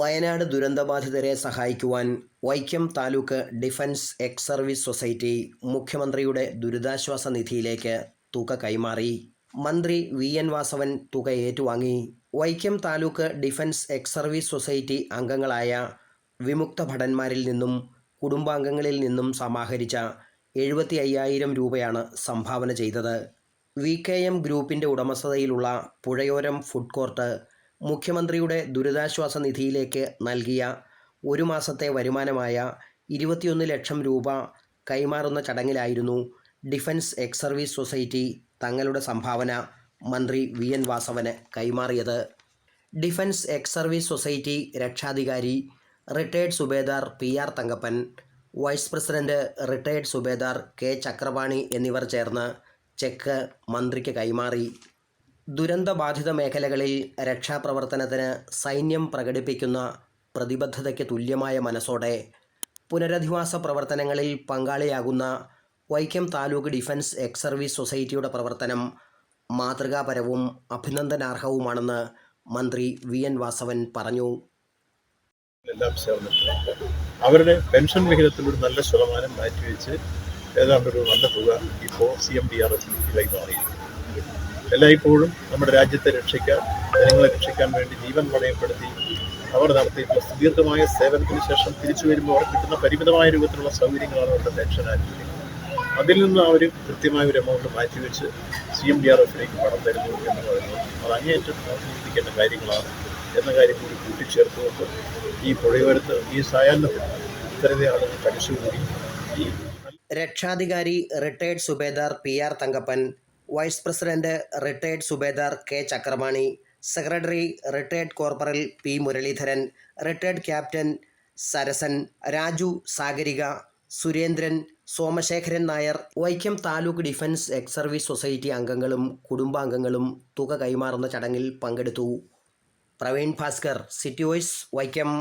വയനാട് ദുരന്തബാധിതരെ സഹായിക്കുവാൻ Vaikom taluk defence ex service society മുഖ്യമന്ത്രിയുടെ ദുരിതാശ്വാസ നിധിയിലേക്ക് തുക കൈമാറി. മന്ത്രി വി.എൻ. വാസവൻ തുക ഏറ്റുവാങ്ങി. Vaikom taluk defence ex service society അംഗങ്ങളായ വിമുക്ത ഭടന്മാരിൽ നിന്നും കുടുംബാംഗങ്ങളിൽ നിന്നും സമാഹരിച്ച 75,000 രൂപയാണ് സംഭാവന ചെയ്തത്. വി.കെ.എം. ഗ്രൂപ്പിൻ്റെ ഉടമസ്ഥതയിലുള്ള പുഴയോരം ഫുഡ് കോർട്ട് മുഖ്യമന്ത്രിയുടെ ദുരിതാശ്വാസ നിധിയിലേക്ക് നൽകിയ ഒരു മാസത്തെ വരുമാനമായ 21 ലക്ഷം രൂപ കൈമാറുന്ന ചടങ്ങിലായിരുന്നു ഡിഫൻസ് എക്സ് സർവീസ് സൊസൈറ്റി തങ്ങളുടെ സംഭാവന മന്ത്രി വി.എൻ. വാസവന് കൈമാറിയത്. ഡിഫൻസ് എക്സ് സർവീസ് സൊസൈറ്റി രക്ഷാധികാരി retired Subedar P R. Thankappan, vice president retired Subedar K. Chakrapani എന്നിവർ ചേർന്ന് ചെക്ക് മന്ത്രിക്ക് കൈമാറി. ദുരന്തബാധിത മേഖലകളിൽ രക്ഷാപ്രവർത്തനത്തിന് സൈന്യം പ്രകടിപ്പിക്കുന്ന പ്രതിബദ്ധതയ്ക്ക് തുല്യമായ മനസ്സോടെ പുനരധിവാസ പ്രവർത്തനങ്ങളിൽ പങ്കാളിയാകുന്ന Vaikom taluk defence ex service സൊസൈറ്റിയുടെ പ്രവർത്തനം മാതൃകാപരവും അഭിനന്ദനാർഹവുമാണെന്ന് മന്ത്രി വി.എൻ. വാസവൻ പറഞ്ഞു. എല്ലാം ചേർന്നിട്ടുണ്ട്. അവരുടെ പെൻഷൻ വിഹിതത്തിൽ ഒരു നല്ല ശതമാനം മാറ്റിവെച്ച് ഏതാണ്ടൊരു നല്ല തുക ഇപ്പോൾ CMDRF കൈമാറിയിരിക്കുന്നു. എല്ലായ്പ്പോഴും നമ്മുടെ രാജ്യത്തെ രക്ഷിക്കാൻ, ജനങ്ങളെ രക്ഷിക്കാൻ വേണ്ടി ജീവൻ പണയപ്പെടുത്തി അവർ നടത്തിയിട്ടുള്ള സുദീർഘമായ സേവനത്തിന് ശേഷം തിരിച്ചു വരുമ്പോൾ അവർ കിട്ടുന്ന പരിമിതമായ രൂപത്തിലുള്ള സൗകര്യങ്ങളാണ് അവരുടെ പെൻഷൻ ആനുകൂല്യം. അതിൽ നിന്ന് അവർ കൃത്യമായ ഒരു എമൗണ്ട് മാറ്റിവെച്ച് CMDRFിലേക്ക് പണം തരുന്നു എന്ന് പറയുന്നത് അത് അങ്ങേയറ്റം അഭിനന്ദിക്കേണ്ട കാര്യങ്ങളാണ് എന്ന കാര്യം കൂടി കൂട്ടിച്ചേർത്തുകൊണ്ട് ഈ പുഴയോരത്ത് ഈ സായാഹ്നത്തിൽ ഇത്തരത്തെ ആളുകൾ കഴിച്ചുകൂടി. രക്ഷാധികാരി retired Subedar P R. Thankappan, vice president retired Subedar K. Chakrapani, secretary retired corporal P. Muraleedharan, retired captain Sarasan, Raju Sagarika, Surendran, Somasekharan Nair, Vaikom taluk defence ex service society അംഗങ്ങളും കുടുംബാംഗങ്ങളും തുക കൈമാറുന്ന ചടങ്ങിൽ പങ്കെടുത്തു. Praveen Bhaskar, city voice, Vaikom.